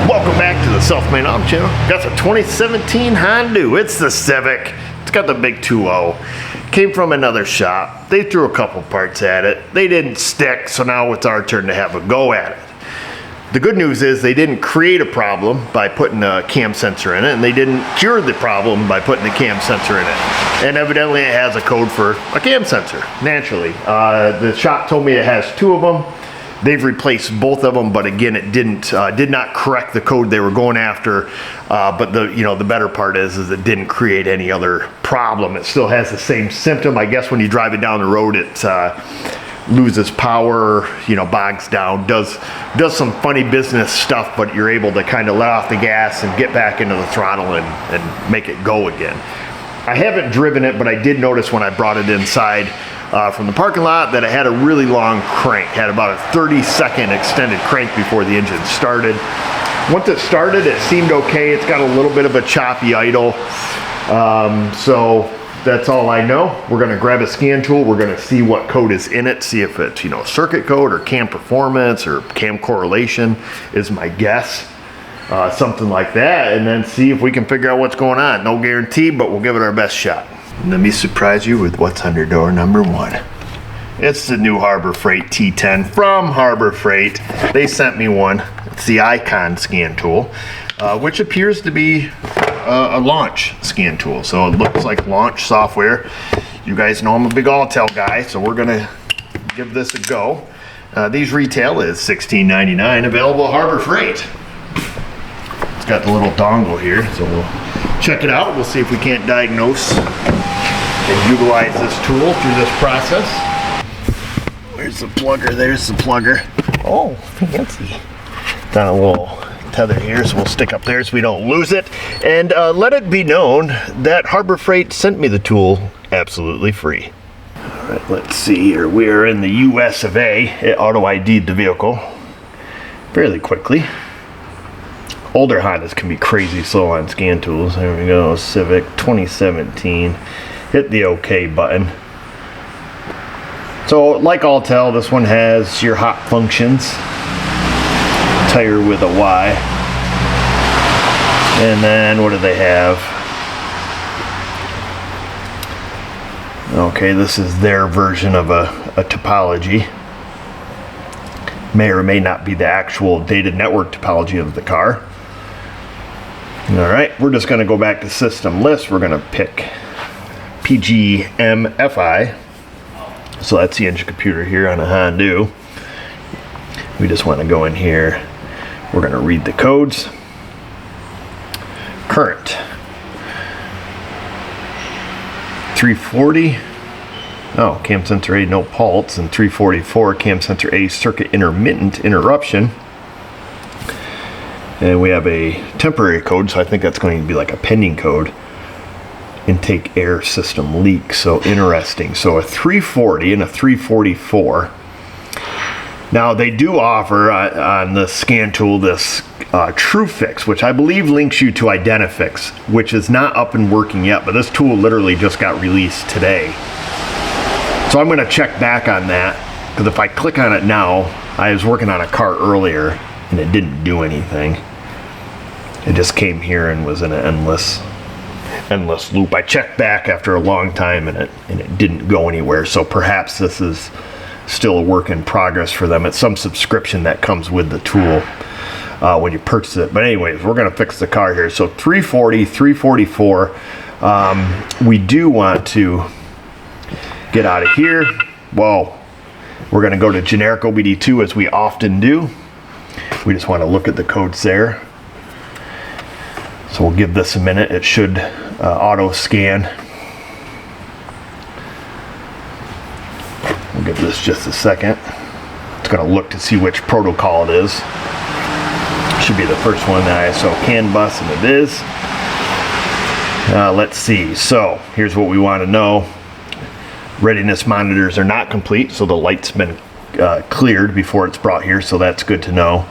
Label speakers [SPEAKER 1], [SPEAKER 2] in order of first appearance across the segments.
[SPEAKER 1] Welcome back to the Self-Made Auto Channel. Got the 2017 Honda. It's the Civic. It's got the big 2.0. Came from another shop. They threw a couple parts at it. They didn't stick, so now it's our turn to have a go at it. The good news is they didn't create a problem by putting a cam sensor in it, and they didn't cure the problem by putting a cam sensor in it. And evidently it has a code for a cam sensor, naturally. The shop told me it has 2 of them. They've replaced both of them, but again, it did not correct the code they were going after. But the better part is it didn't create any other problem. It still has the same symptom. I guess when you drive it down the road, it loses power, bogs down, does some funny business stuff, but you're able to kind of let off the gas and get back into the throttle and make it go again. I haven't driven it, but I did notice when I brought it inside from the parking lot that it had a really long crank. Had about a 30-second extended crank before the engine started. Once it started, it seemed okay. It's got a little bit of a choppy idle. So that's all I know. We're gonna grab a scan tool. We're gonna see what code is in it, see if it's circuit code or cam performance or cam correlation is my guess. Something like that, and then see if we can figure out what's going on. No guarantee, but we'll give it our best shot. Let me surprise you with what's under door number 1. It's the new Harbor Freight T10 from Harbor Freight. They sent me one. It's the Icon scan tool, which appears to be a launch scan tool. So it looks like launch software. You guys know I'm a big Autel guy, so we're gonna give this a go. These retail is $16.99, available at Harbor Freight. It's got the little dongle here, so we'll check it out. We'll see if we can't diagnose and utilize this tool through this process. Where's the plugger? There's the plugger. Oh, fancy. Got a little tether here, so we'll stick up there so we don't lose it. And let it be known that Harbor Freight sent me the tool absolutely free. All right, let's see here. We are in the US of A. It auto ID'd the vehicle fairly quickly. Older Hondas can be crazy slow on scan tools. There we go, Civic 2017. Hit the OK button. So like Autel, this one has your hot functions. Tire with a Y. And then what do they have? Okay, this is their version of a topology. May or may not be the actual data network topology of the car. All right, we're just going to go back to system list. We're going to pick PGMFI. So that's the engine computer here on a Honda. We just want to go in here. We're going to read the codes. Current 340. Oh, cam sensor A no pulse, and 344 cam sensor A circuit intermittent interruption. And we have a temporary code, so I think that's going to be like a pending code. Intake air system leak, so interesting. So a 340 and a 344. Now they do offer on the scan tool this TrueFix, which I believe links you to Identifix, which is not up and working yet, but this tool literally just got released today. So I'm going to check back on that, because if I click on it now, I was working on a car earlier and it didn't do anything. It just came here and was in an endless loop. I checked back after a long time and it didn't go anywhere. So perhaps this is still a work in progress for them. It's some subscription that comes with the tool when you purchase it. But anyways, we're going to fix the car here. So 340, 344. We do want to get out of here. Well, we're going to go to generic OBD2 as we often do. We just want to look at the codes there. So we'll give this a minute. It should auto scan. We'll give this just a second. It's going to look to see which protocol it is. Should be the first one, the ISO CAN bus, and it is. Let's see. So here's what we want to know. Readiness monitors are not complete, so the light's been cleared before it's brought here, so that's good to know.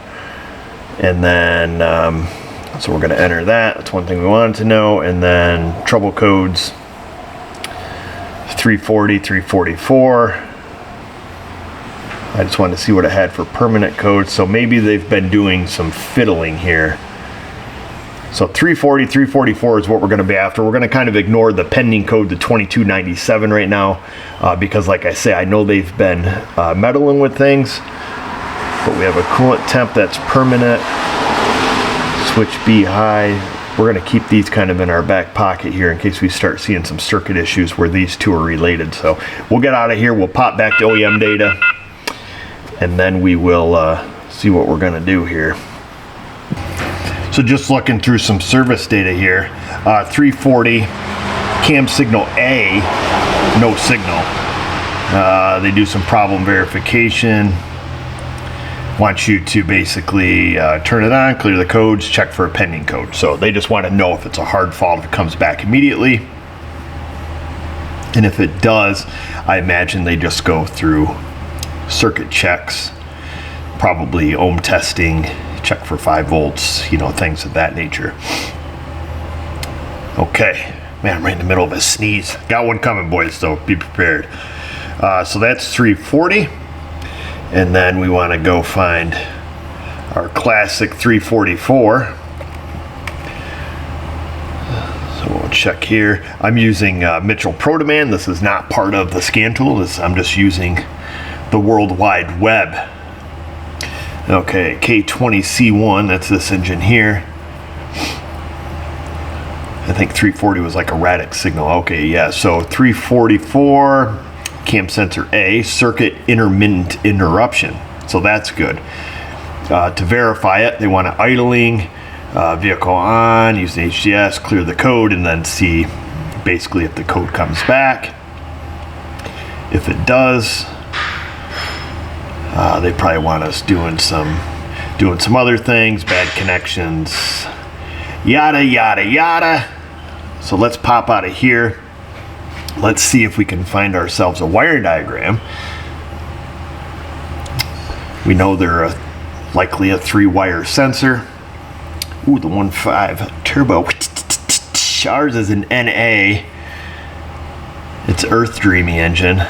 [SPEAKER 1] And then so we're going to enter that. That's one thing we wanted to know. And then trouble codes 340, 344. I just wanted to see what it had for permanent codes. So maybe they've been doing some fiddling here. So 340, 344 is what we're going to be after. We're going to kind of ignore the pending code to 2297 right now because, like I say, I know they've been meddling with things. But we have a coolant temp that's permanent. Switch B high. We're going to keep these kind of in our back pocket here in case we start seeing some circuit issues where these two are related. So we'll get out of here. We'll pop back to OEM data. And then we will see what we're going to do here. So just looking through some service data here, 340 cam signal A, no signal. They do some problem verification. Want you to basically turn it on, clear the codes, check for a pending code. So they just want to know if it's a hard fault, if it comes back immediately. And if it does, I imagine they just go through circuit checks, probably ohm testing, check for 5 volts, you know, things of that nature. Okay, man, I'm right in the middle of a sneeze. Got one coming, boys, so be prepared. So that's 340. And then we want to go find our classic 344. So we'll check here. I'm using Mitchell Pro Demand. This is not part of the scan tool. I'm just using the World Wide Web. Okay, K20C1, that's this engine here. I think 340 was like a Radix signal. Okay, yeah, so 344, cam sensor A, circuit intermittent interruption. So that's good. To verify it, they want it idling, vehicle on, use the HDS, clear the code, and then see basically if the code comes back. If it does, they probably want us doing some other things, bad connections, yada yada yada. So let's pop out of here. Let's see if we can find ourselves a wire diagram. We know they're likely a 3-wire sensor. Ooh, the 1.5 turbo. Ours is an NA. It's Earth Dreamy engine.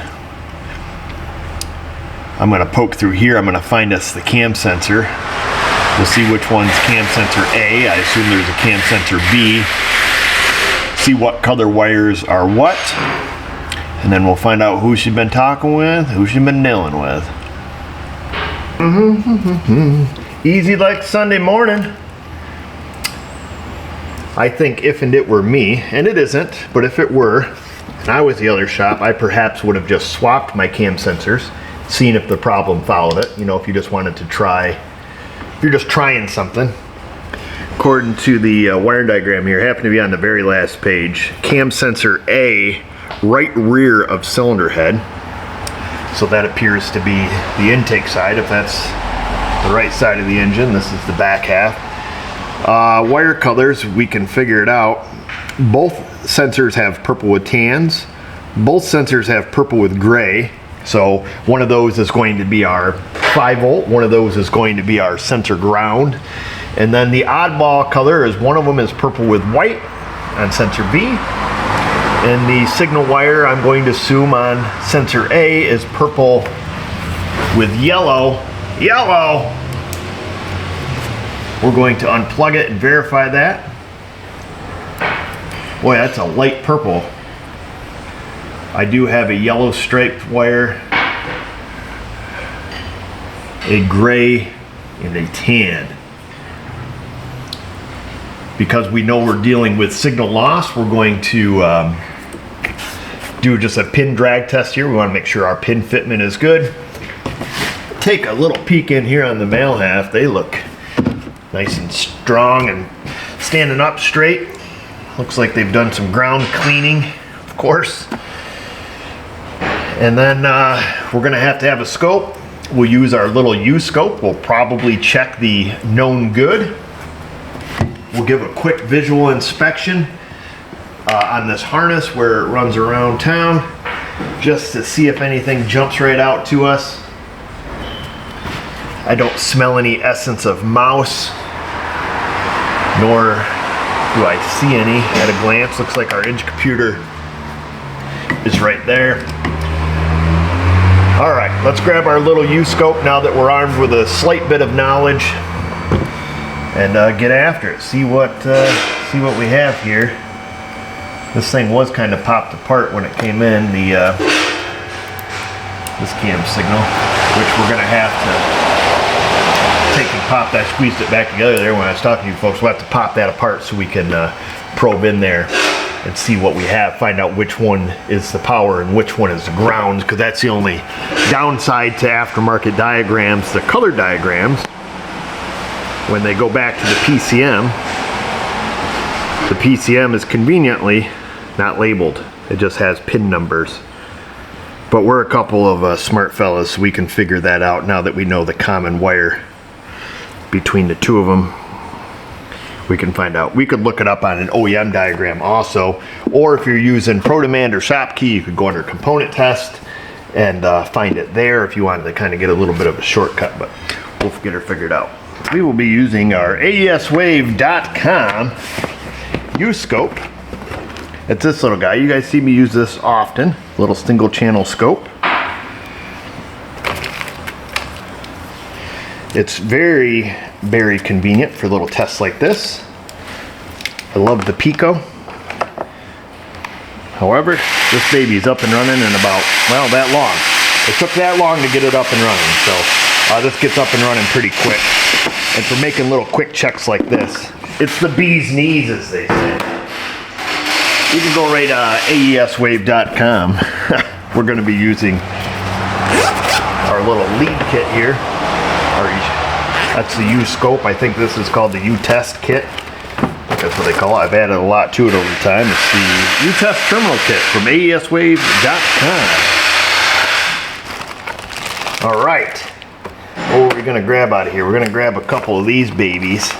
[SPEAKER 1] I'm going to poke through here. I'm going to find us the cam sensor. We'll see which one's cam sensor A. I assume there's a cam sensor B. See what color wires are what. And then we'll find out who she's been talking with, who she's been dealing with. Easy like Sunday morning. I think if and it were me, and it isn't, but if it were, and I was the other shop, I perhaps would have just swapped my cam sensors, seen if the problem followed it. You know, if you just wanted to try, if you're just trying something. According to the wire diagram here, happened to be on the very last page, cam sensor A, right rear of cylinder head. So that appears to be the intake side. If that's the right side of the engine, this is the back half. Wire colors, we can figure it out. Both sensors have purple with tans. Both sensors have purple with gray. So one of those is going to be our 5 volt. One of those is going to be our sensor ground. And then the oddball color is one of them is purple with white on sensor B. And the signal wire, I'm going to assume on sensor A, is purple with yellow. Yellow! We're going to unplug it and verify that. Boy, that's a light purple. I do have a yellow striped wire, a gray, and a tan. Because we know we're dealing with signal loss, we're going to do just a pin drag test here. We want to make sure our pin fitment is good. Take a little peek in here on the male half. They look nice and strong and standing up straight. Looks like they've done some ground cleaning, of course. And then we're going to have a scope. We'll use our little U scope. We'll probably check the known good. We'll give a quick visual inspection on this harness where it runs around town, just to see if anything jumps right out to us. I don't smell any essence of mouse, nor do I see any at a glance. Looks like our edge computer is right there. All right, let's grab our little U-scope now that we're armed with a slight bit of knowledge. and get after it. See what we have here. This thing was kind of popped apart when it came in, this cam signal, which we're gonna have to take and pop. I squeezed it back together there when I was talking to you folks. We'll have to pop that apart so we can probe in there and see what we have, find out which one is the power and which one is the ground, because that's the only downside to aftermarket diagrams, the color diagrams. When they go back to the PCM is conveniently not labeled. It just has pin numbers. But we're a couple of smart fellas, so we can figure that out now that we know the common wire between the two of them. We can find out. We could look it up on an OEM diagram also, or if you're using ProDemand or ShopKey, you could go under component test and find it there if you wanted to kind of get a little bit of a shortcut, but we'll get her figured out. We will be using our AESWave.com oscilloscope. It's this little guy. You guys see me use this often. Little single channel scope. It's very, very convenient for little tests like this. I love the Pico. However, this baby's up and running in about, well, that long. It took that long to get it up and running, so this gets up and running pretty quick. And for making little quick checks like this, it's the bee's knees, as they say. You can go right to AESWave.com. We're going to be using our little lead kit here. That's the U-scope. I think this is called the U-test kit. That's what they call it. I've added a lot to it over time. It's the U-test terminal kit from AESWave.com. All right. What are we going to grab out of here? We're going to grab a couple of these babies.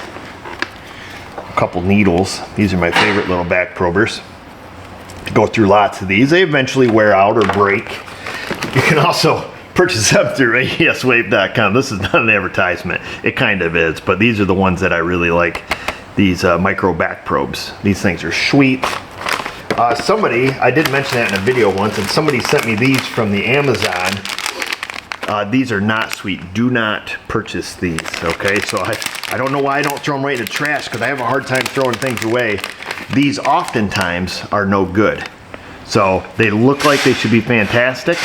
[SPEAKER 1] A couple needles. These are my favorite little back probers. Go through lots of these. They eventually wear out or break. You can also purchase them through AESWave.com. This is not an advertisement. It kind of is, but these are the ones that I really like. These micro back probes. These things are sweet. Somebody, I did mention that in a video once, and somebody sent me these from the Amazon. These are not sweet. Do not purchase these, okay? So I don't know why I don't throw them right in the trash, because I have a hard time throwing things away. These oftentimes are no good. So they look like they should be fantastic,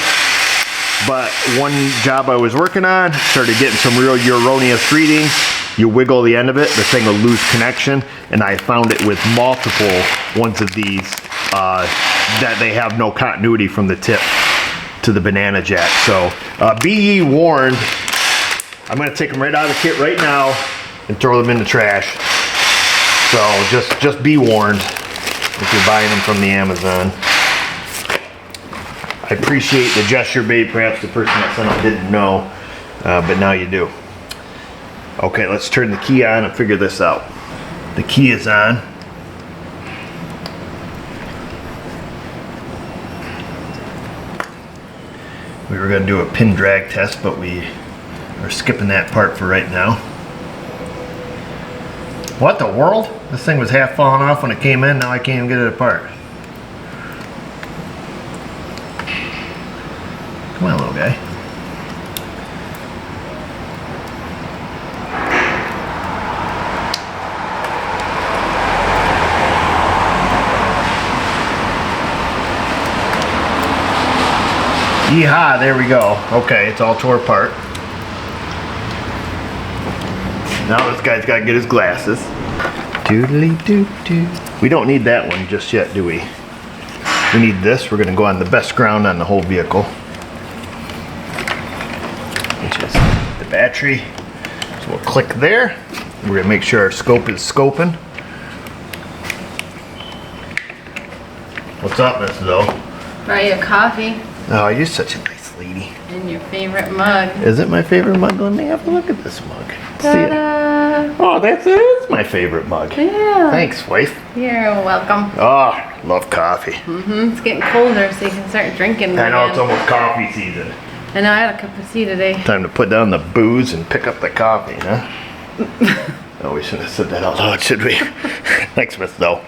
[SPEAKER 1] but one job I was working on started getting some real erroneous readings. You wiggle the end of it, the thing will lose connection, and I found it with multiple ones of these that they have no continuity from the tip to the banana jack. So be ye warned. I'm going to take them right out of the kit right now and throw them in the trash. So just be warned if you're buying them from the Amazon. I appreciate the gesture, babe. Perhaps the person that sent them didn't know, but now you do. Okay, let's turn the key on and figure this out. The key is on. We were going to do a pin drag test, but we are skipping that part for right now. What the world? This thing was half falling off when it came in. Now I can't even get it apart. Come on, little guy. Yeehaw, there we go. Okay, it's all tore apart. Now this guy's got to get his glasses. Doodly-doo-doo. We don't need that one just yet, do we? We need this. We're going to go on the best ground on the whole vehicle, which is the battery. So we'll click there. We're going to make sure our scope is scoping. What's up, Mrs. O?
[SPEAKER 2] Buy you a coffee.
[SPEAKER 1] Oh, you're such a nice lady.
[SPEAKER 2] In your favorite mug.
[SPEAKER 1] Is it my favorite mug? Let me have a look at this mug.
[SPEAKER 2] Ta-da!
[SPEAKER 1] Oh, that is my favorite mug.
[SPEAKER 2] Yeah.
[SPEAKER 1] Thanks, wife.
[SPEAKER 2] You're welcome.
[SPEAKER 1] Oh, love coffee.
[SPEAKER 2] It's getting colder, so you can start drinking
[SPEAKER 1] I know,
[SPEAKER 2] again.
[SPEAKER 1] it's almost coffee season.
[SPEAKER 2] I know, I had a cup of tea today.
[SPEAKER 1] Time to put down the booze and pick up the coffee, huh? Oh, we shouldn't have said that out loud, should we? Thanks, Miss though.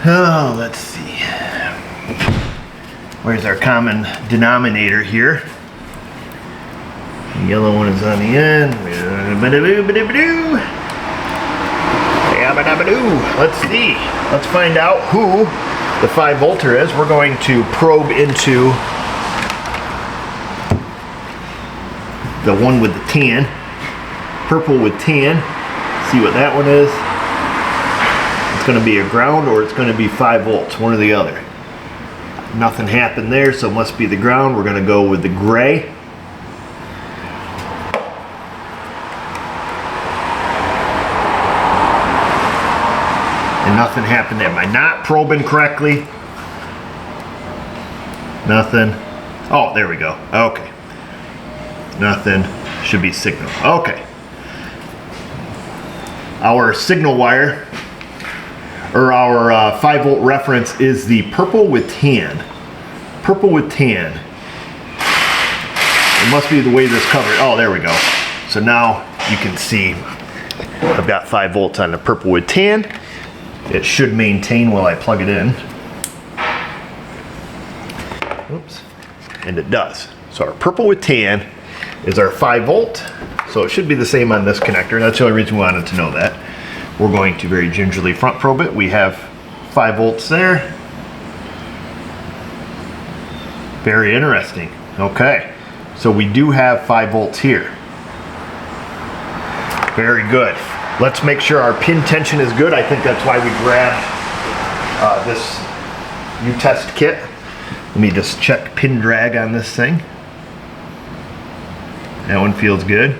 [SPEAKER 1] Oh, let's see. Where's our common denominator here? The yellow one is on the end. Scabadoo. Let's see. Let's find out who the 5 volter is. We're going to probe into the one with the tan. Purple with tan. See what that one is. It's going to be a ground or it's going to be 5 volts, one or the other. Nothing happened there, so it must be the ground. We're going to go with the gray. And nothing happened there. Am I not probing correctly? Nothing. Oh, there we go. Okay. Nothing. Should be signal. Okay. Our signal wire, or our 5 volt reference, is the purple with tan. Purple with tan. It must be the way this covered. Oh, there we go. So now you can see I've got 5 volts on the purple with tan. It should maintain while I plug it in. Oops. And it does. So our purple with tan is our 5 volt. So it should be the same on this connector. That's the only reason we wanted to know that. We're going to very gingerly front probe it. We have 5 volts there. Very interesting. Okay. So we do have 5 volts here. Very good. Let's make sure our pin tension is good. I think that's why we grabbed this new test kit. Let me just check pin drag on this thing. That one feels good.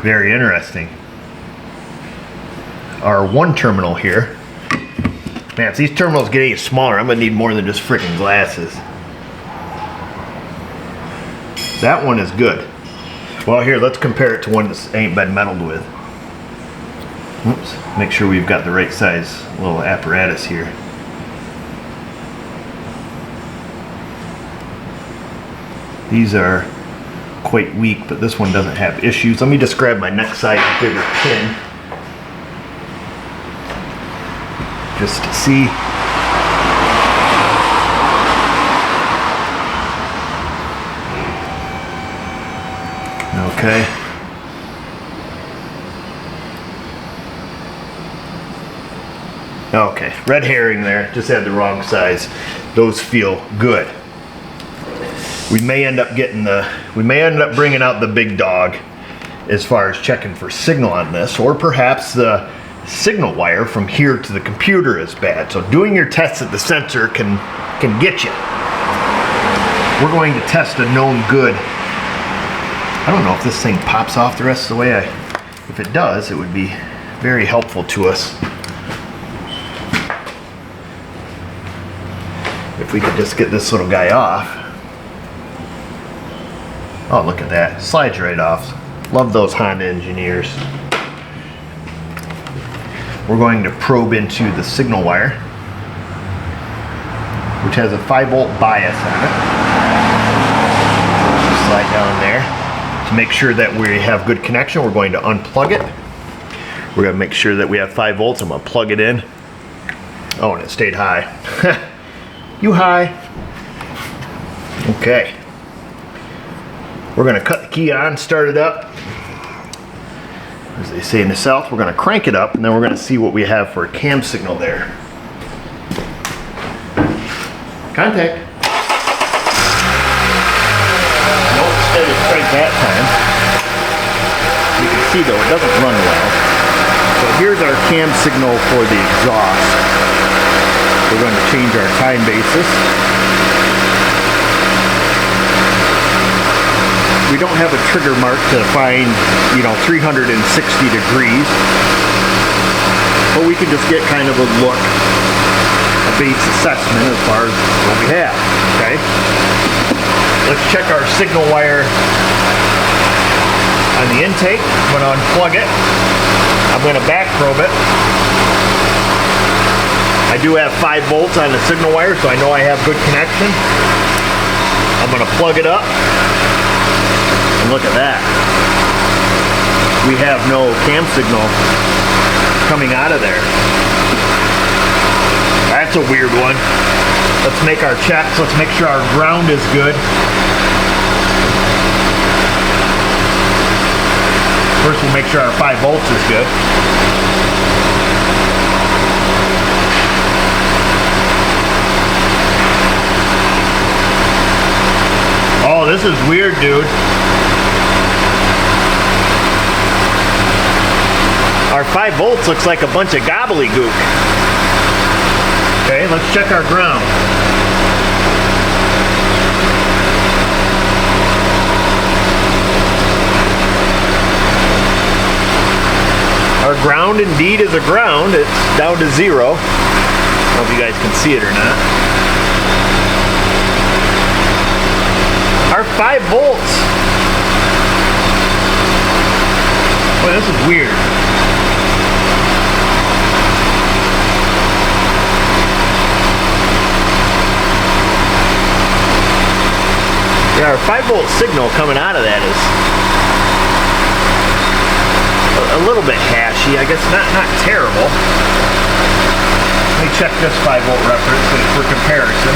[SPEAKER 1] Very interesting. Our 1 terminal here. Man, if these terminals get any smaller, I'm gonna need more than just freaking glasses. That one is good. Well, here, let's compare it to one that ain't been meddled with. Oops, make sure we've got the right size little apparatus here. These are quite weak, but this one doesn't have issues. Let me just grab my next size bigger pin, just to see. Okay. Okay, red herring there, just had the wrong size. Those feel good. We may end up bringing out the big dog as far as checking for signal on this, or perhaps the signal wire from here to the computer is bad. So doing your tests at the sensor can get you. We're going to test a known good. I don't know if this thing pops off the rest of the way. If it does, it would be very helpful to us. If we could just get this little guy off. Oh, look at that. Slides right off. Love those Honda engineers. We're going to probe into the signal wire, which has a 5 volt bias on it. Just slide down there. To make sure that we have good connection, we're going to unplug it. We're going to make sure that we have 5 volts. I'm going to plug it in. Oh, and it stayed high. You high. Okay. We're going to cut the key on, start it up. As they say in the South, we're going to crank it up, and then we're going to see what we have for a cam signal there. Contact. Crank that time. You can see though, it doesn't run well. So here's our cam signal for the exhaust. We're going to change our time basis. We don't have a trigger mark to find, 360 degrees. But we can just get kind of a look, a base assessment as far as what we have, okay? Let's check our signal wire on the intake. I'm going to unplug it. I'm going to back probe it. I do have 5 volts on the signal wire, so I know I have good connection. I'm going to plug it up. And look at that. We have no cam signal coming out of there. That's a weird one. Let's make our checks. Let's make sure our ground is good. First First, we'll make sure our 5 volts is good. Oh, this is weird, dude. Our 5 volts looks like a bunch of gobbledygook. Okay, let's check our ground. Our ground indeed is a ground. It's down to 0. I don't know if you guys can see it or not. Our 5 volts. Boy, this is weird. Yeah, our 5 volt signal coming out of that is a little bit hashy. I guess not terrible. Let me check this 5 volt reference for comparison.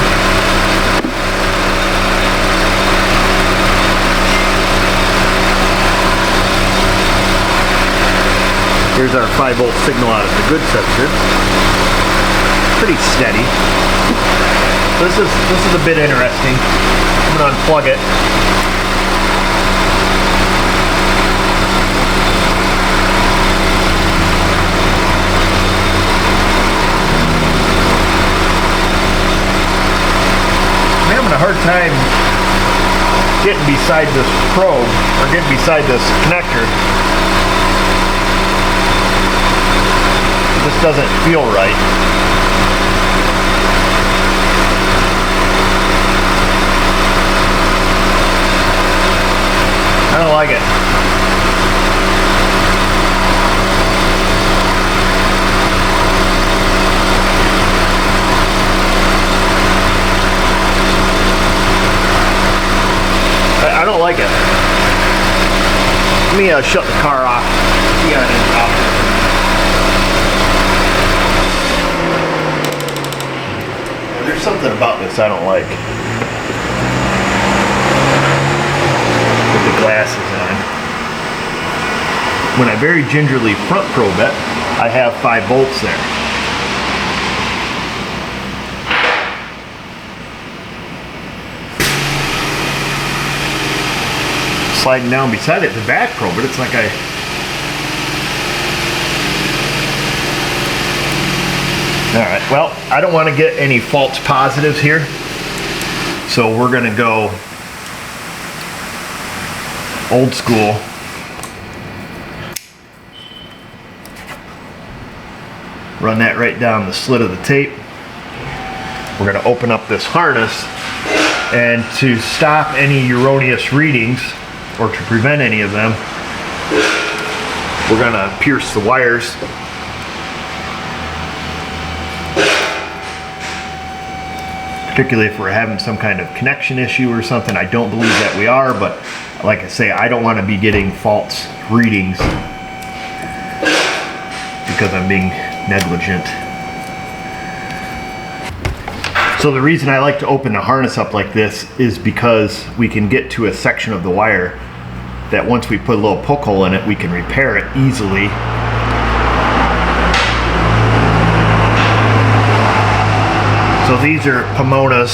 [SPEAKER 1] Here's our 5 volt signal out of the good sensor. Pretty steady. This is a bit interesting. I'm gonna unplug it. I'm having a hard time getting beside this probe or getting beside this connector. This doesn't feel right. I don't like it. I don't like it. Let me shut the car off. See how it is off. There's something about this I don't like. With the glasses on. When I very gingerly front probe it, I have 5 volts there. Sliding down beside it, the back probe it, it's like Alright, well, I don't want to get any false positives here. So we're going to go old school. Run that right down the slit of the tape. We're going to open up this harness, and to stop any erroneous readings or to prevent any of them, we're going to pierce the wires. Particularly if we're having some kind of connection issue or something. I don't believe that we are, but like I say, I don't want to be getting false readings because I'm being negligent. So the reason I like to open the harness up like this is because we can get to a section of the wire that once we put a little poke hole in it, we can repair it easily. So these are Pomono,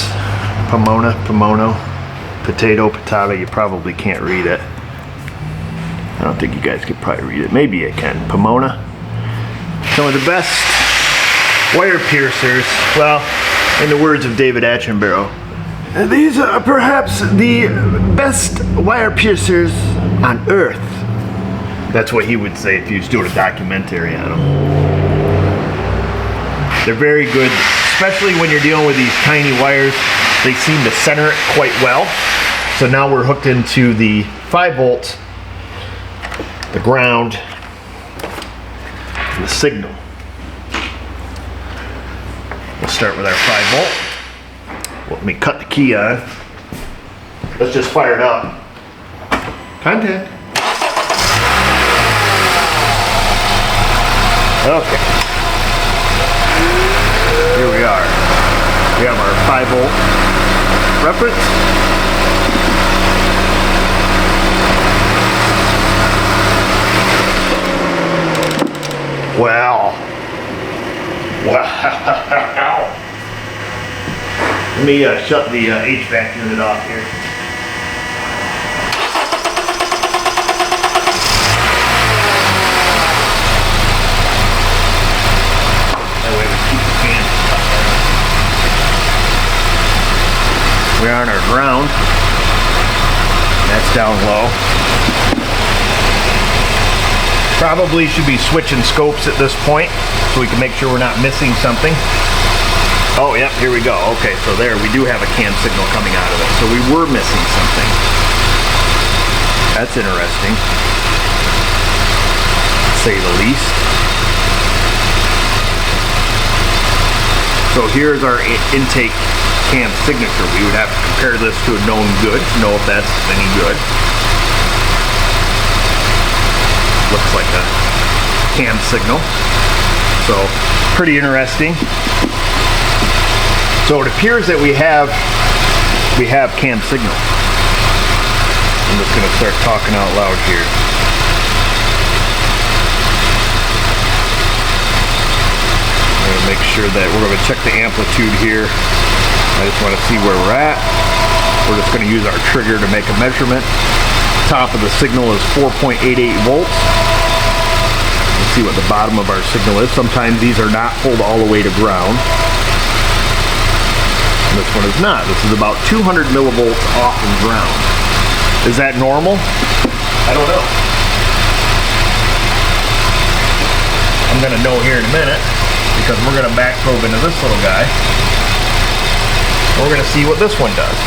[SPEAKER 1] potato, you probably can't read it. I don't think you guys could probably read it. Maybe you can. Pomona. Some of the best wire piercers, well, in the words of David Attenborough, these are perhaps the best wire piercers on earth. That's what he would say if he was doing a documentary on them. They're very good, especially when you're dealing with these tiny wires. They seem to center it quite well. So now we're hooked into the 5 volts, the ground, and the signal. We'll start with our 5 volt. Let me cut the key on. Let's just fire it up. Contact. Okay. Here we are. We have our 5 volt reference. Well. Wow. Let me shut the HVAC unit off here. That way we keep the fan up there. We're on our ground. That's down low. Probably should be switching scopes at this point so we can make sure we're not missing something. Oh, yep, here we go. Okay, so there, we do have a cam signal coming out of it. So we were missing something. That's interesting, to say the least. So here's our intake cam signature. We would have to compare this to a known good to know if that's any good. Looks like a cam signal. So, pretty interesting. So it appears that we have cam signal. I'm just going to start talking out loud here. I'm going to make sure that we're going to check the amplitude here. I just want to see where we're at. We're just going to use our trigger to make a measurement. Top of the signal is 4.88 volts. Let's see what the bottom of our signal is. Sometimes these are not pulled all the way to ground. This one is not. This is about 200 millivolts off from ground. Is that normal? I don't know. I'm going to know here in a minute because we're going to back probe into this little guy. And we're going to see what this one does.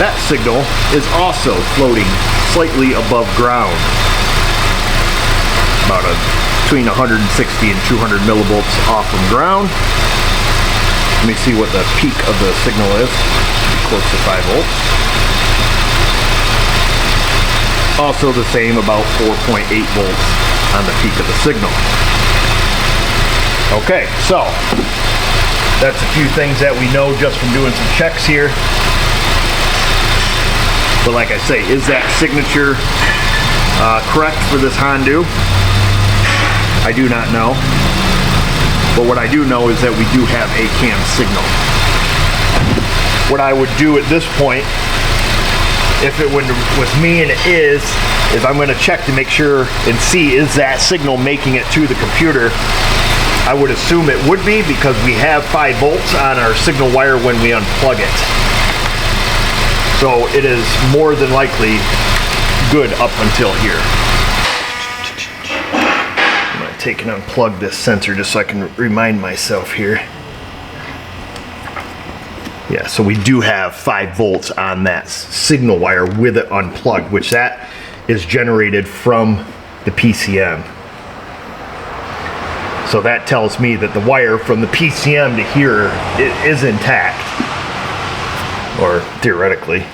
[SPEAKER 1] That signal is also floating slightly above ground. About between 160 and 200 millivolts off from ground. Let me see what the peak of the signal is. Close to 5 volts. Also the same, about 4.8 volts on the peak of the signal. Okay, so that's a few things that we know just from doing some checks here. But like I say, is that signature correct for this Honda? I do not know. But what I do know is that we do have a cam signal. What I would do at this point, if it was me and it is I'm going to check to make sure and see is that signal making it to the computer. I would assume it would be because we have 5 volts on our signal wire when we unplug it. So it is more than likely good up until here. Take and unplug this sensor just so I can remind myself here. Yeah, so we do have 5 volts on that signal wire with it unplugged, which that is generated from the PCM. So that tells me that the wire from the PCM to here is intact. Or theoretically,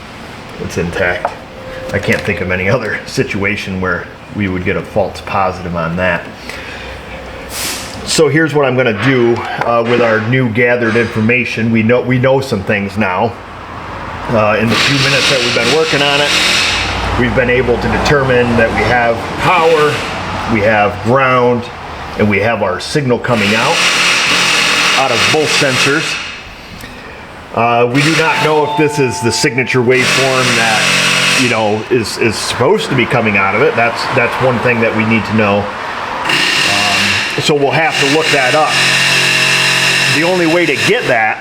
[SPEAKER 1] it's intact. I can't think of any other situation where we would get a false positive on that. So here's what I'm going to do with our new gathered information. We know some things now. In the few minutes that we've been working on it, we've been able to determine that we have power, we have ground, and we have our signal coming out of both sensors. We do not know if this is the signature waveform that is supposed to be coming out of it. That's one thing that we need to know. So we'll have to look that up. The only way to get that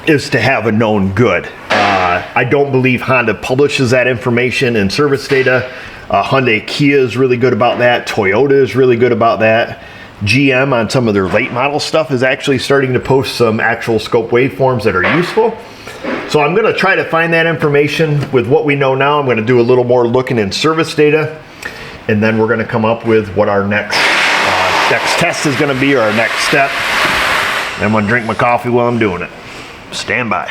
[SPEAKER 1] is to have a known good. I don't believe Honda publishes that information in service data. Hyundai, Kia is really good about that. Toyota is really good about that. GM on some of their late model stuff is actually starting to post some actual scope waveforms that are useful. So I'm going to try to find that information with what we know now. I'm going to do a little more looking in service data, and then we're going to come up with what our next test is going to be, or our next step. I'm going to drink my coffee while I'm doing it. Stand by.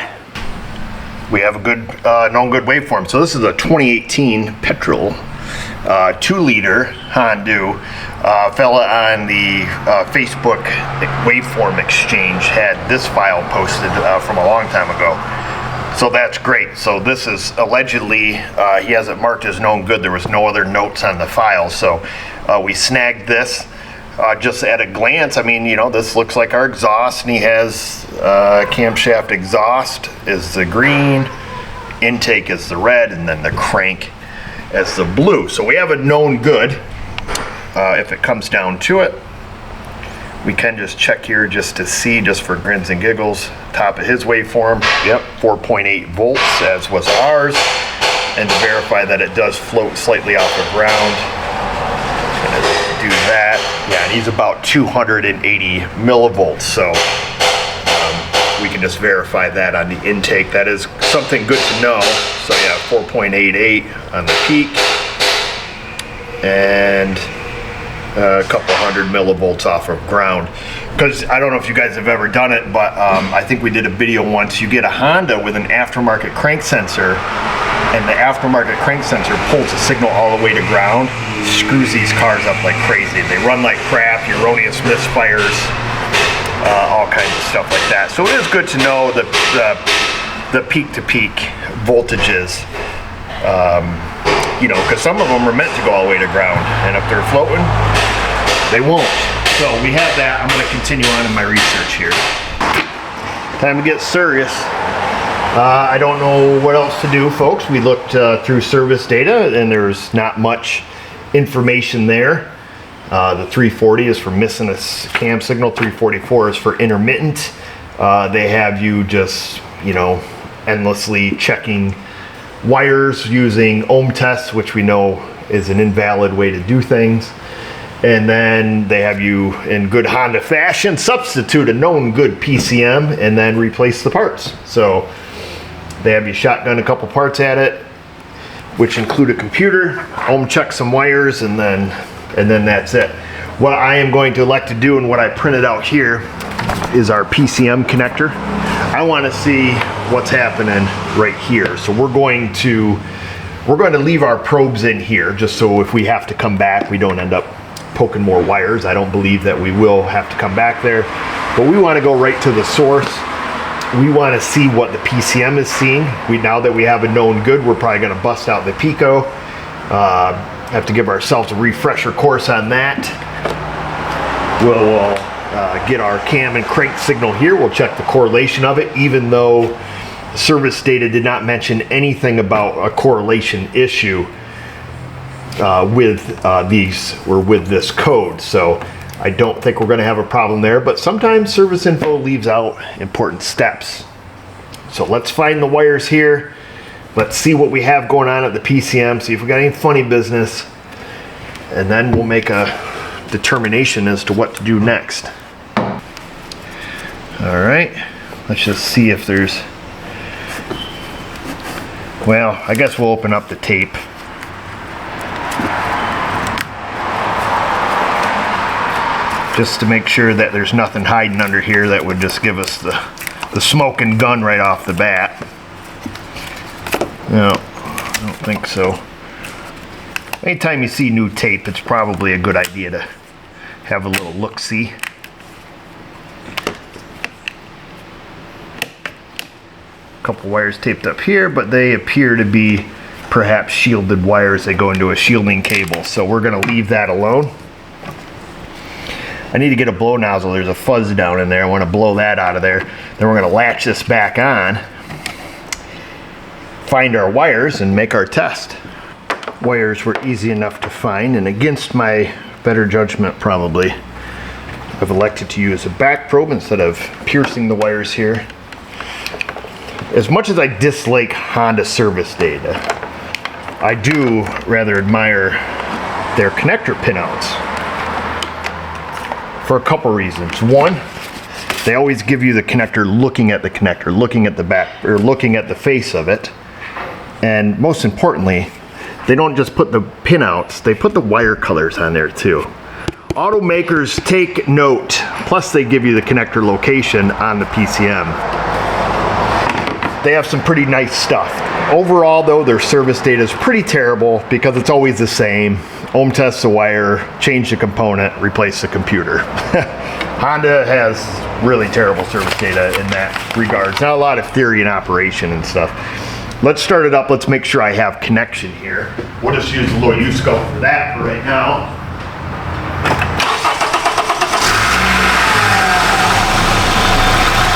[SPEAKER 1] We have a good known good waveform. So this is a 2018 petrol 2-liter Honda. Fella on the Facebook waveform exchange had this file posted from a long time ago. So that's great. So this is allegedly, he has it marked as known good. There was no other notes on the file. So we snagged this just at a glance. I mean, you know, this looks like our exhaust, and he has camshaft exhaust is the green, intake is the red, and then the crank as the blue. So we have a known good. If it comes down to it, we can just check here just to see, just for grins and giggles, top of his waveform. Yep, 4.8 volts, as was ours. And to verify that it does float slightly off the ground, gonna do that. Yeah, and he's about 280 millivolts, so we can just verify that on the intake. That is something good to know. So yeah, 4.88 on the peak, and a couple hundred millivolts off of ground. Because I don't know if you guys have ever done it, but I think we did a video once. You get a Honda with an aftermarket crank sensor, and the aftermarket crank sensor pulls the signal all the way to ground, screws these cars up like crazy. They run like crap, erroneous misfires, all kinds of stuff like that. So it is good to know the peak-to-peak voltages. You know, because some of them are meant to go all the way to ground, and if they're floating, they won't. So we have that. I'm going to continue on in my research here. Time to get serious. I don't know what else to do, folks. We looked through service data, and there's not much information there. The 340 is for missing a cam signal. 344 is for intermittent. They have you just, you know, endlessly checking wires using ohm tests, which we know is an invalid way to do things. And then they have you, in good Honda fashion, substitute a known good PCM and then replace the parts. So they have you shotgun a couple parts at it, which include a computer, ohm check some wires, and then that's it. What I am going to elect to do, and what I printed out here, is our PCM connector. I want to see what's happening right here. So we're going to leave our probes in here, just so if we have to come back, we don't end up poking more wires. I don't believe that we will have to come back there, but we want to go right to the source. We want to see what the PCM is seeing. Now that we have a known good, we're probably going to bust out the Pico. Have to give ourselves a refresher course on that. We'll get our cam and crank signal here. We'll check the correlation of it, even though service data did not mention anything about a correlation issue with these, or with this code. So I don't think we're going to have a problem there, but sometimes service info leaves out important steps. So let's find the wires here. Let's see what we have going on at the PCM, see if we got any funny business, and then we'll make a determination as to what to do next. All right, let's just see if there's, well, I guess we'll open up the tape. Just to make sure that there's nothing hiding under here that would just give us the smoking gun right off the bat. No, I don't think so. Anytime you see new tape, it's probably a good idea to have a little look-see. A couple wires taped up here, but they appear to be perhaps shielded wires. They go into a shielding cable, so we're going to leave that alone. I need to get a blow nozzle. There's a fuzz down in there. I want to blow that out of there. Then we're going to latch this back on, find our wires, and make our test. Wires were easy enough to find, and against my better judgment probably, I've elected to use a back probe instead of piercing the wires here. As much as I dislike Honda service data, I do rather admire their connector pinouts for a couple reasons. One, they always give you the connector looking at the connector, looking at the back, or looking at the face of it. And most importantly, they don't just put the pinouts, they put the wire colors on there too. Automakers take note, plus they give you the connector location on the PCM. They have some pretty nice stuff. Overall though, their service data is pretty terrible because it's always the same. Ohm test the wire, change the component, replace the computer. Honda has really terrible service data in that regards. Not a lot of theory and operation and stuff. Let's start it up. Let's make sure I have connection here. We'll just use a little oscilloscope for that for right now.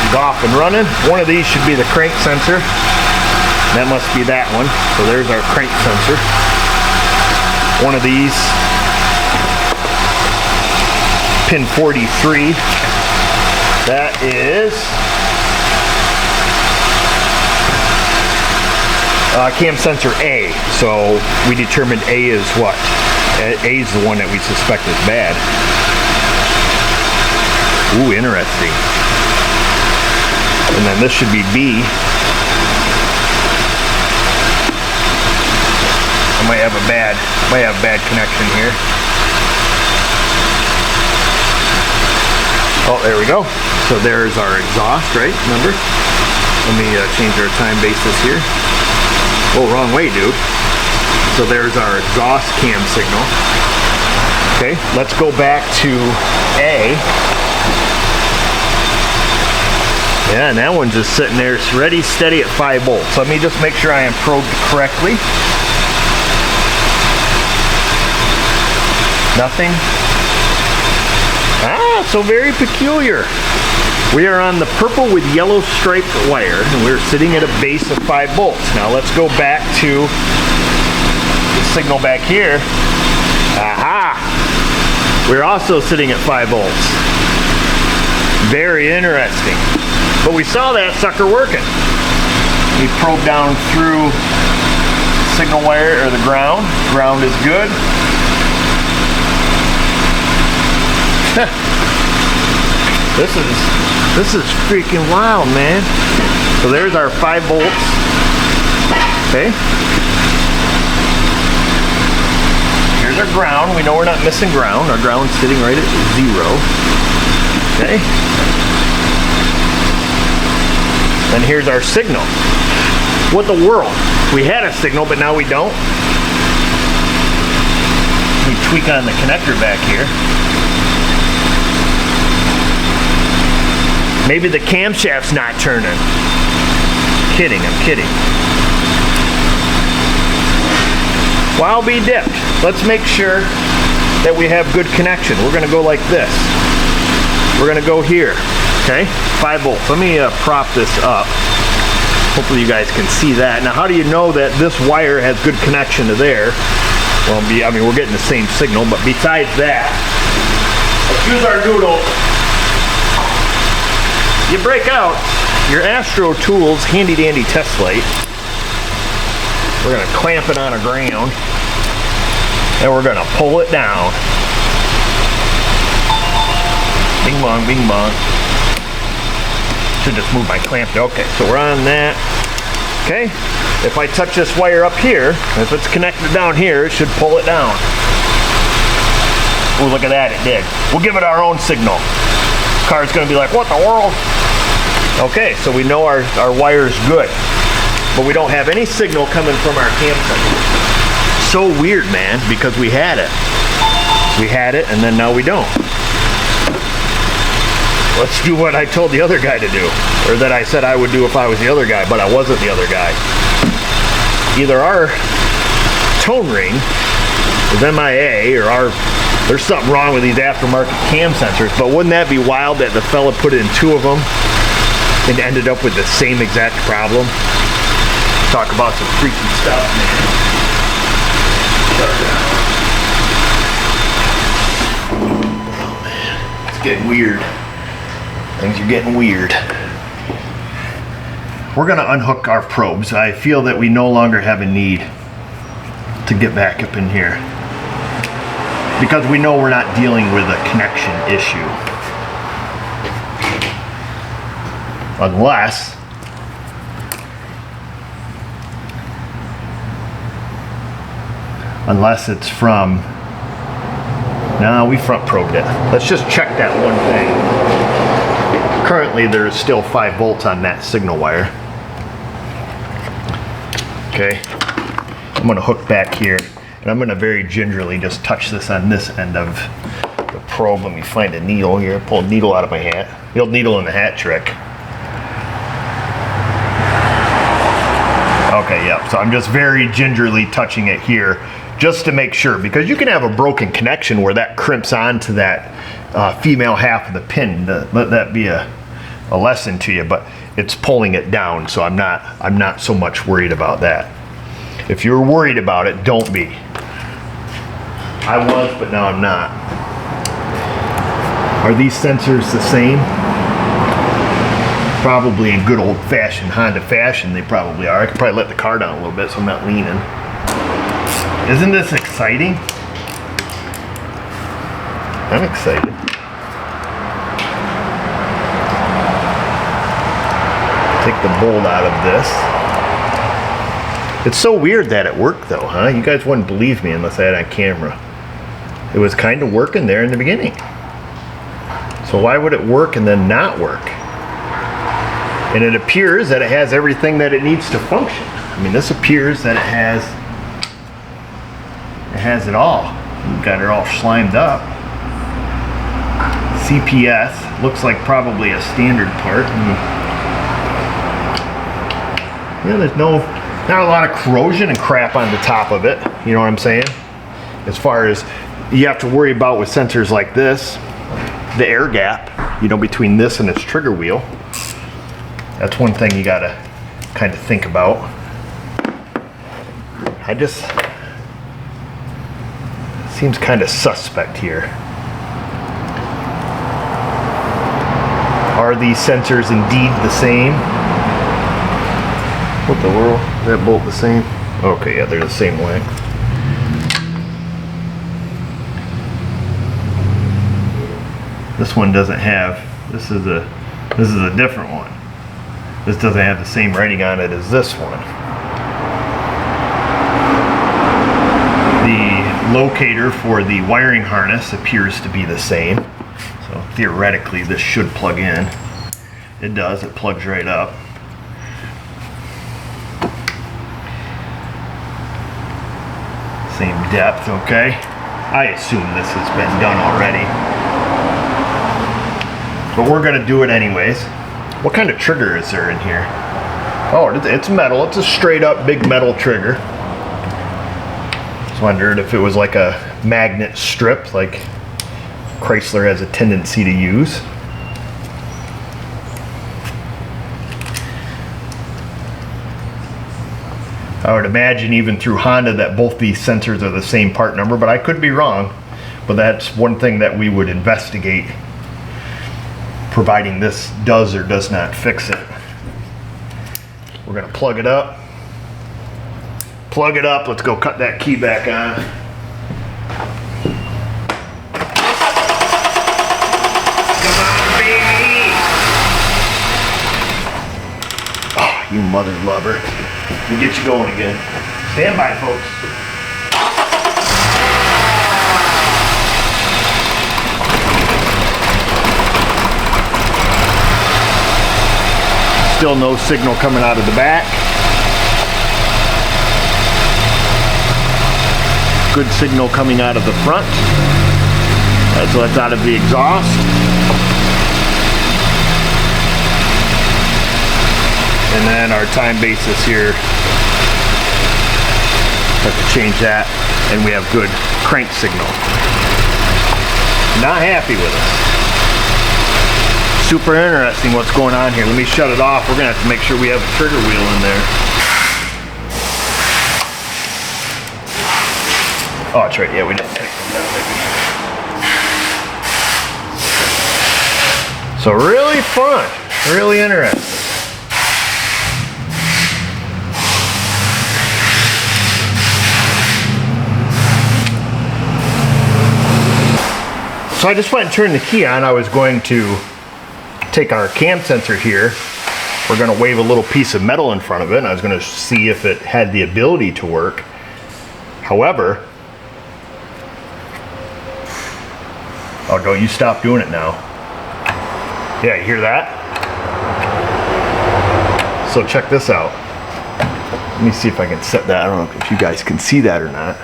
[SPEAKER 1] It's off and running. One of these should be the crank sensor. That must be that one. So there's our crank sensor. One of these, pin 43. That is cam sensor A. So we determined A is what? A is the one that we suspect is bad. Ooh, interesting. And then this should be B. I might have a bad connection here. Oh, there we go. So there's our exhaust, right? Remember? Let me change our time basis here. Oh, wrong way, dude. So there's our exhaust cam signal. Okay, let's go back to A. Yeah, and that one's just sitting there ready, steady at 5 volts. Let me just make sure I am probed correctly. Nothing. Ah, so very peculiar. We are on the purple with yellow striped wire, and we're sitting at a base of 5 volts. Now let's go back to the signal back here. Aha! We're also sitting at 5 volts. Very interesting. But we saw that sucker working. We probed down through signal wire, or the ground. Ground is good. This is freaking wild, man. So there's our 5 volts. Okay. Here's our ground. We know we're not missing ground. Our ground's sitting right at 0. Okay. And here's our signal. What the world? We had a signal, but now we don't. We tweak on the connector back here. Maybe the camshaft's not turning. Kidding, I'm kidding. Well, I'll be dipped. Let's make sure that we have good connection. We're gonna go like this. We're gonna go here, okay? 5 volts. Let me prop this up. Hopefully you guys can see that. Now, how do you know that this wire has good connection to there? Well, I mean, we're getting the same signal, but besides that, let's use our noodle. You break out your Astro Tools handy dandy test light. We're gonna clamp it on a ground and we're gonna pull it down. Bing bong, bing bong. Should just move my clamp. Okay, so we're on that. Okay, if I touch this wire up here, if it's connected down here, it should pull it down. Oh, look at that, it did. We'll give it our own signal. Car's gonna be like, what the world? Okay, so we know our wire's good, but we don't have any signal coming from our cam sensor. So weird, man, because we had it. We had it, and then now we don't. Let's do what I told the other guy to do, or that I said I would do if I was the other guy, but I wasn't the other guy. Either our tone ring is MIA, or there's something wrong with these aftermarket cam sensors, but wouldn't that be wild that the fella put in 2 of them and ended up with the same exact problem? Talk about some freaky stuff, man. Oh man, it's getting weird. Things are getting weird. We're gonna unhook our probes. I feel that we no longer have a need to get back up in here, because we know we're not dealing with a connection issue. Unless it's from, no, we front probed it. Let's just check that one thing. Currently there's still 5 volts on that signal wire. Okay, I'm gonna hook back here, and I'm gonna very gingerly just touch this on this end of the probe. Let me find a needle here. Pull a needle out of my hat. The old needle in the hat trick. Okay, yep. So I'm just very gingerly touching it here, just to make sure, because you can have a broken connection where that crimps onto that female half of the pin. Let that be a lesson to you, but it's pulling it down, so I'm not so much worried about that. If you're worried about it, don't be. I was, but now I'm not. Are these sensors the same? Probably in good old-fashioned Honda fashion, they probably are. I could probably let the car down a little bit so I'm not leaning. Isn't this exciting? I'm excited. Take the bolt out of this. It's so weird that it worked though, huh? You guys wouldn't believe me unless I had it on camera. It was kind of working there in the beginning. So why would it work and then not work? And it appears that it has everything that it needs to function. I mean, this appears that it has it all. We've got it all slimed up. CPS looks like probably a standard part. Yeah, there's not a lot of corrosion and crap on the top of it. You know what I'm saying? As far as you have to worry about with sensors like this, the air gap, you know, between this and its trigger wheel. That's one thing you gotta kind of think about. Seems kind of suspect here. Are these sensors indeed the same? What the world? Is that bolt the same? Okay, yeah, they're the same length. This one doesn't have, this is a different one. This doesn't have the same writing on it as this one. The locator for the wiring harness appears to be the same. So theoretically this should plug in. It does, it plugs right up. Same depth, okay. I assume this has been done already. But we're gonna do it anyways. What kind of trigger is there in here? Oh, it's metal. It's a straight up big metal trigger. Just wondered if it was like a magnet strip like Chrysler has a tendency to use. I would imagine even through Honda that both these sensors are the same part number, but I could be wrong. But that's one thing that we would investigate, providing this does or does not fix it. We're gonna plug it up. Plug it up, let's go cut that key back on. Come on, baby! Oh, you mother lover. Let me get you going again. Stand by, folks. Still no signal coming out of the back. Good signal coming out of the front. So that's out of the exhaust. And then our time basis here, have to change that, and we have good crank signal. Not happy with it. Super interesting what's going on here. Let me shut it off. We're gonna have to make sure we have a trigger wheel in there. Oh, that's right. Yeah, we didn't take them down, did we? So really fun, really interesting. So I just went and turned the key on. I was going to take our cam sensor here. We're going to wave a little piece of metal in front of it, and I was going to see if it had the ability to work. However, oh, don't you stop doing it now. Yeah, you hear that? So check this out. Let me see if I can set that. I don't know if you guys can see that or not.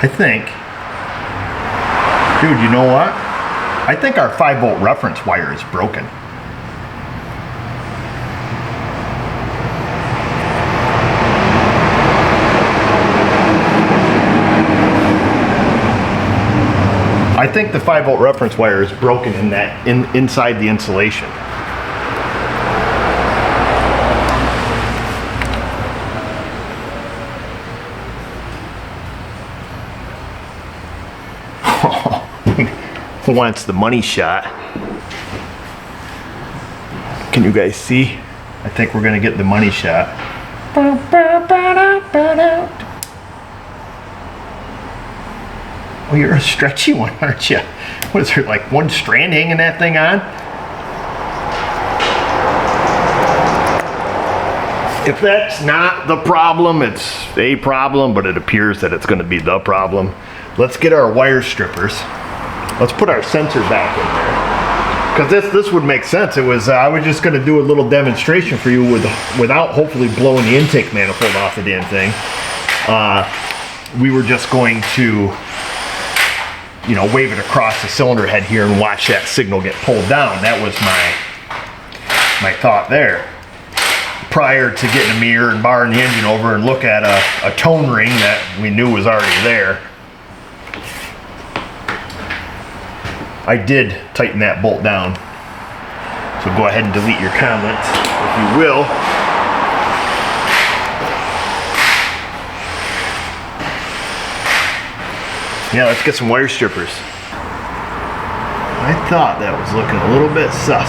[SPEAKER 1] I think, dude, you know what? I think our 5-volt reference wire is broken. I think the 5-volt reference wire is broken in that inside the insulation. Who wants the money shot? Can you guys see? I think we're gonna get the money shot. Oh, you're a stretchy one, aren't you? What is there, like one strand hanging that thing on? If that's not the problem, it's a problem, but it appears that it's gonna be the problem. Let's get our wire strippers. Let's put our sensor back in there. Because this would make sense. It was, I was just gonna do a little demonstration for you without hopefully blowing the intake manifold off the damn thing. We were just going to, you know, wave it across the cylinder head here and watch that signal get pulled down. That was my thought there. Prior to getting a mirror and barring the engine over and look at a tone ring that we knew was already there. I did tighten that bolt down. So go ahead and delete your comments, if you will. Yeah, let's get some wire strippers. I thought that was looking a little bit sus.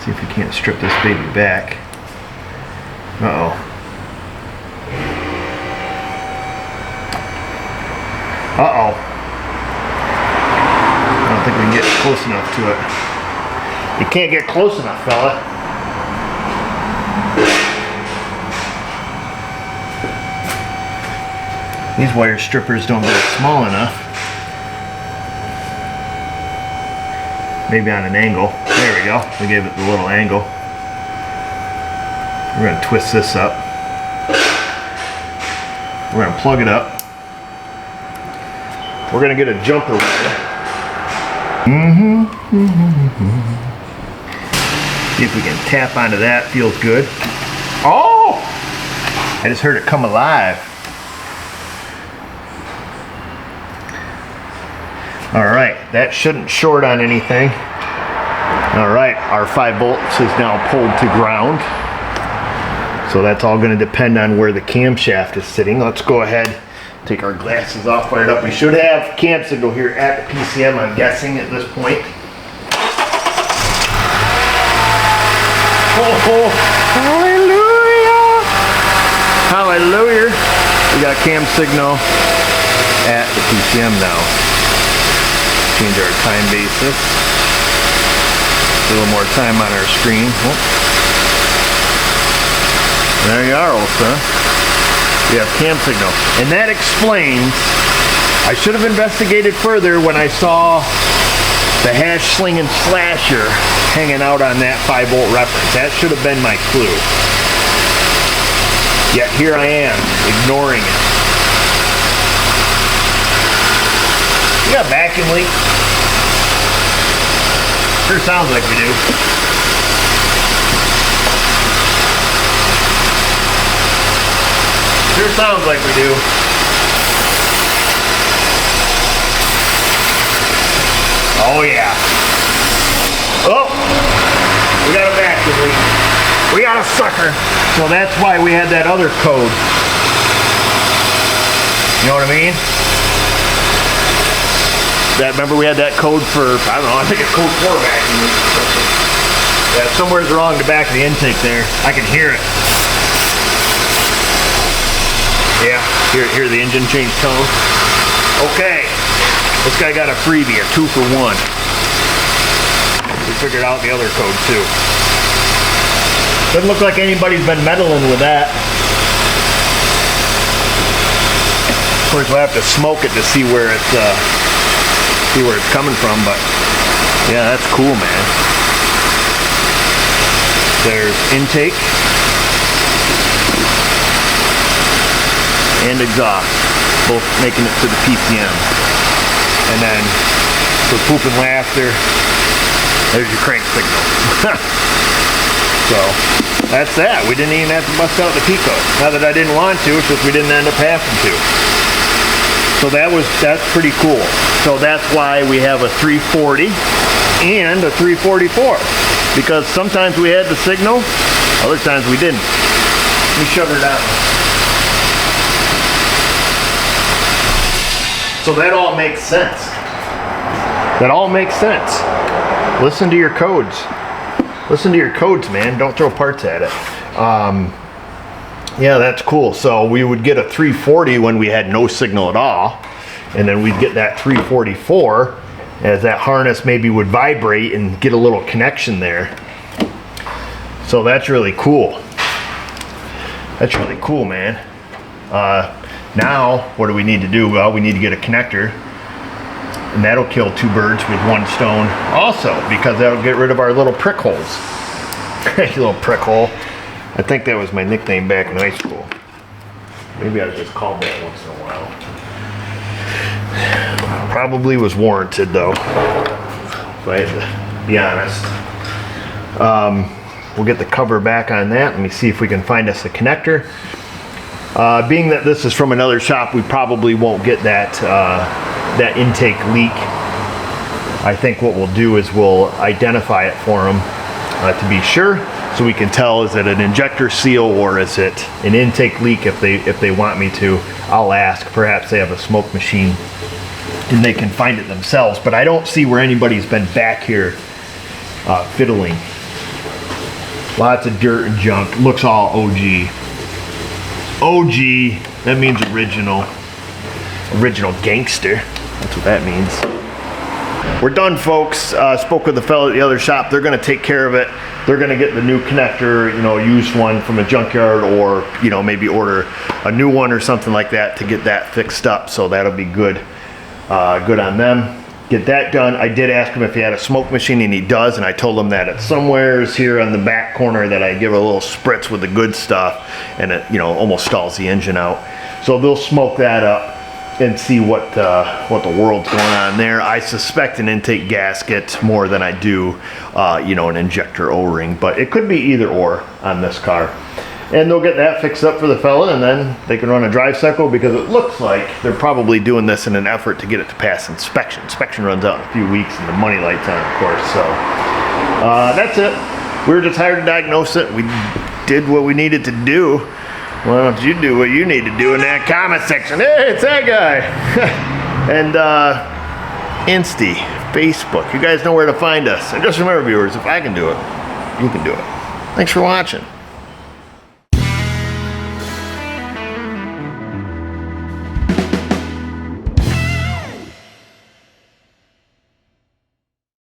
[SPEAKER 1] See if we can't strip this baby back. Uh-oh. Uh-oh. I don't think we can get close enough to it. You can't get close enough, fella. These wire strippers don't go small enough. Maybe on an angle. There we go. We gave it the little angle. We're going to twist this up. We're going to plug it up. We're gonna get a jumper wire. See if we can tap onto that. Feels good. Oh! I just heard it come alive. Alright, that shouldn't short on anything. Alright, our 5 volts is now pulled to ground. So that's all gonna depend on where the camshaft is sitting. Let's go ahead. Take our glasses off, fire it up. We should have cam signal here at the PCM, I'm guessing, at this point. Oh, hallelujah! Hallelujah! We got cam signal at the PCM now. Change our time basis. A little more time on our screen. Oh. There you are, old son. We have cam signal. And that explains, I should have investigated further when I saw the hash slinging slasher hanging out on that 5-volt reference. That should have been my clue. Yet here I am, ignoring it. We got vacuum leak. Sure sounds like we do. Sure sounds like we do. Oh yeah. Oh! We got a vacuum leak. We got a sucker. So that's why we had that other code. You know what I mean? Remember we had that code for, I don't know, I think it's code 4 vacuum leak or something. Yeah, somewhere's wrong the back of the intake there. I can hear it. Yeah, hear the engine change tone. Okay, This guy got a freebie, a 2 for 1. We figured out the other code too. Doesn't look like anybody's been meddling with that. Of course, we'll have to smoke it to see where it's coming from, but yeah, that's cool, man. There's intake and exhaust, both making it to the PCM. And then for poop and laughter, there's your crank signal. So that's that. We didn't even have to bust out the Pico. Not that I didn't want to, it's just we didn't end up having to. So that's pretty cool. So that's why we have a 340 and a 344. Because sometimes we had the signal, other times we didn't. Let me shut her down. So that all makes sense. That all makes sense. Listen to your codes. Listen to your codes, man. Don't throw parts at it. Yeah, that's cool. So we would get a 340 when we had no signal at all. And then we'd get that 344 as that harness maybe would vibrate and get a little connection there. So that's really cool. That's really cool, man. Now, what do we need to do? Well, we need to get a connector, and that'll kill 2 birds with 1 stone also, because that'll get rid of our little prick holes. Little prick hole. I think that was my nickname back in high school. Maybe I was just called that once in a while. Probably was warranted though, if I had to be honest. We'll get the cover back on that. Let me see if we can find us a connector. Being that this is from another shop, we probably won't get that that intake leak. I think what we'll do is we'll identify it for them to be sure, so we can tell, is it an injector seal or is it an intake leak. If they want me to, I'll ask. Perhaps they have a smoke machine and they can find it themselves, but I don't see where anybody's been back here fiddling. Lots of dirt and junk. Looks all OG. OG, that means original. Original gangster. That's what that means. We're done, folks. Spoke with the fellow at the other shop. They're gonna take care of it. They're gonna get the new connector, you know, used one from a junkyard, or, you know, maybe order a new one or something like that to get that fixed up. So that'll be good. Good on them. Get that done. I did ask him if he had a smoke machine, and he does, and I told him that it's somewheres here on the back corner that I give a little spritz with the good stuff, and it, you know, almost stalls the engine out. So they'll smoke that up and see what the world's going on there. I suspect an intake gasket more than I do, you know, an injector O-ring, but it could be either or on this car. And they'll get that fixed up for the fella, and then they can run a drive cycle, because it looks like they're probably doing this in an effort to get it to pass inspection. Inspection runs out in a few weeks, and the money light's on, of course. So that's it. We were just hired to diagnose it. We did what we needed to do. Why don't you do what you need to do in that comment section? Hey, it's that guy. And Insta, Facebook. You guys know where to find us. And just remember, viewers, if I can do it, you can do it. Thanks for watching.